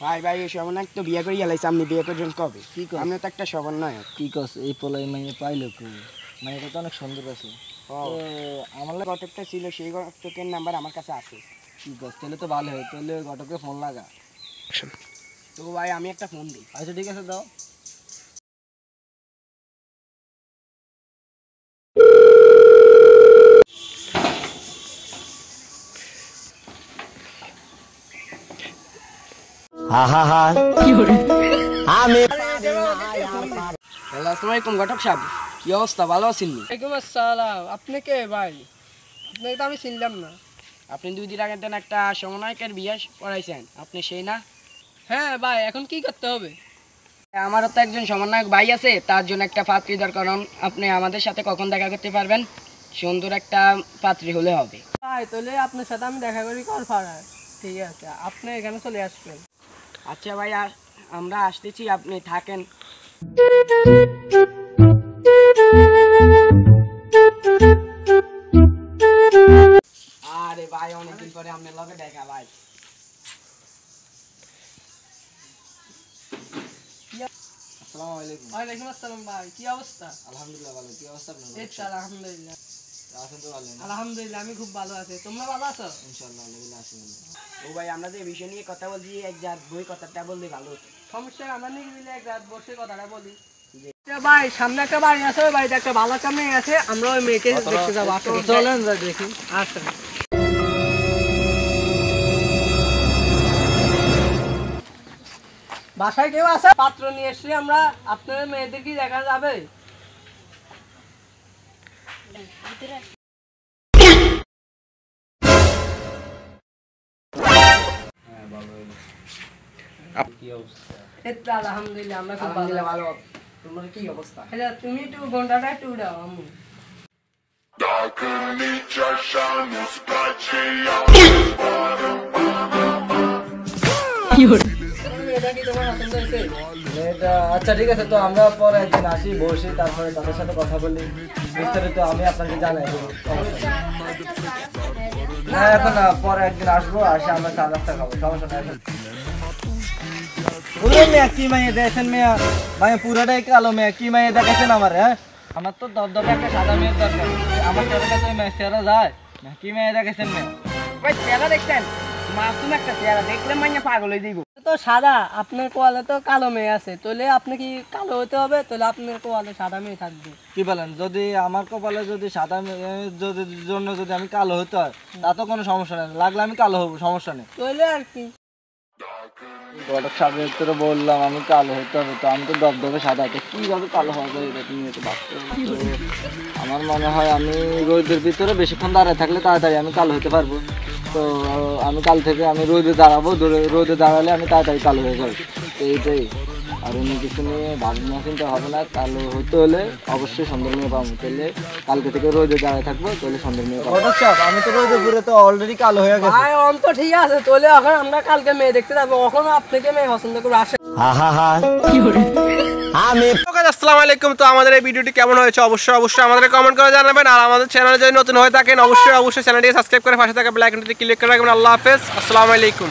ভাই ভাই এই সমন্বয়ক তো বিয়ে করে গেলাইছে, আপনি বিয়ে করছেন কবে? কি আমি তো একটা সমন্বয়ক। কি কস এই পোলাই মাইয়ে পাইলো কি? মাইয়েটা তো অনেক সুন্দর আছে। আমার ঘটকটা ছিল, সেই ঘটকের নাম্বার আমার কাছে আছে। কি কস, তাহলে তো ভালো হয়, তাহলে ঘটকে ফোন লাগা। তো ভাই আমি একটা ফোন দিই। আচ্ছা ঠিক আছে, দাও। আসসালামু আলাইকুম ঘটক সাহেব, কি অবস্থা, ভালো আছেন? ওয়ালাইকুম আসসালাম। আপনি কে ভাই? আপনাকে তো আমি চিনলাম না। আপনি 2 দিন আগে দেন একটা সমন্বয়কের বিয়ে পড়াইছেন, আপনি সেই না? হ্যাঁ ভাই, এখন কি করতে হবে? আমারও তো একজন সমন্বয়ক ভাই আছে, তার জন্য একটা পাত্রী দরকার। আপনি আমাদের সাথে কখন দেখা করতে পারবেন? সুন্দর একটা পাত্রী হলে হবে। ভাই তাহলে আপনার সাথে আমি দেখা করি কল পাড়ায়। ঠিক আছে, আপনি এখানে চলে আসবেন। আচ্ছা ভাই, আমরা আসতেছি, আপনি থাকেন। আরে ভাই অনেকদিন পরে আপনার লগে দেখা ভাই। আসসালামু আলাইকুম। ওয়ালাইকুম আসসালাম ভাই, কি অবস্থা? আলহামদুলিল্লাহ ভালো, কি অবস্থা আপনার? এই তো আলহামদুলিল্লাহ। আছেন তো ভালো? আলহামদুলিল্লাহ আমি খুব ভালো আছি, তোমরা ভালো আছো? ইনশাআল্লাহ আলহামদুলিল্লাহ আছি। ও ভাই আমরা যে বিষয় নিয়ে কথা বলছি, এক জাত বই কথাটা বললে ভালো হতো। সমস্যা আমরা নিয়ে মিলে এক রাত বসে কথাটা বলি। ভাই সামনে একটা বাড়ি আছে, ওই বাড়িতে একটা ভালো একটা মেয়ে আছে, আমরা ওই মেয়েকে দেখতে যাবো। চলেন দেখি। আচ্ছা বাসায় কেউ আছে? পাত্র নিয়ে এসে আমরা আপনাদের মেয়েদের কি দেখা যাবে? আলহামদুলিল্লাহ আমরা খুব আলহামদুলিল্লাহ ভালো। তোমার কি অবস্থা? তুমি একটু ঘন্টাটা একটু দাও আম্মু। মেয়েটা আচ্ছা ঠিক আছে, তো আমরা পরে একদিন আসি, বসি, তারপরে তাদের সাথে কথা বলি বিস্তারিত, আমি আপনাকে জানাই দেবো। না এখন না, পরে একদিন আসবো, আসে আমরা চা নাস্তা খাবো, সমস্যা নাই। এখন বলুন মেয়া, কি মাইয়ে দেখেছেন মেয়া? মাইয়া পুরোটাই কালো মেয়া, কি মাইয়ে দেখেছেন আমার? হ্যাঁ আমার তো দরদরে একটা সাদা মেয়ের দরকার, আমার চেহারা কাছে মেয়ে চেহারা যায় না, কি মেয়ে দেখেছেন মেয়া? ভাই চেহারা দেখছেন? মাসুম একটা চেহারা, দেখলে মাইয়া পাগল হয়ে যাইব। তো সাদা, আপনার কোয়ালে তো কালো মেয়ে আছে, তাহলে আপনি কি কালো হতে হবে? তাহলে আপনার কোয়ালে সাদা মেয়ে থাকবে। কি বলেন, যদি আমার কপালে যদি সাদা মেয়ের জন্য যদি আমি কালো হতে হয়, তা তো কোনো সমস্যা নেই, লাগলে আমি কালো হবো, সমস্যা নেই। তাহলে আর কি, ঘটক সাহেবের তো বললাম আমি কালো হতে হবে, তো আমি তো দবদবে সাদা, তো কীভাবে কালো হওয়া যায় এটা তুমি একটু ভাবতে হবে। তো আমার মনে হয় আমি রোদের ভিতরে বেশিক্ষণ দাঁড়ায় থাকলে তাড়াতাড়ি আমি কালো হতে পারবো। তো আমি কাল থেকে আমি রোদে দাঁড়াবো, রোদে দাঁড়ালে আমি তাড়াতাড়ি কালো হয়ে যাবো। তো এইটাই, আর অন্য কিছু নিয়ে ভাবনা চিন্তা হবে না। কালো হতে হলে অবশ্যই সুন্দর মেয়ে পাবো, তাহলে কালকে থেকে রোদে দাঁড়ায় থাকবো, তাহলে সুন্দর মেয়ে পাবো। ঘটক সাহেব আমি তো রোদে পুরে তো অলরেডি কালো হয়ে গেছে। ভাই অন্ত ঠিক আছে, তাহলে এখন আমরা কালকে মেয়ে দেখতে যাবো, এখন আপনাকে মেয়ে পছন্দ করে আসে। আসসালামু আলাইকুম। তো আমাদের এই ভিডিওটি কেমন হয়েছে অবশ্যই আমাদের কমেন্ট করে জানাবেন। আর আমাদের চ্যানেলে যদি নতুন হয়ে থাকেন অবশ্যই চ্যানেলটি সাবস্ক্রাইব করে পাশে থাকা বেল আইকনটিতে ক্লিক করে রাখবেন। আল্লাহ হাফেজ, আসসালামু আলাইকুম।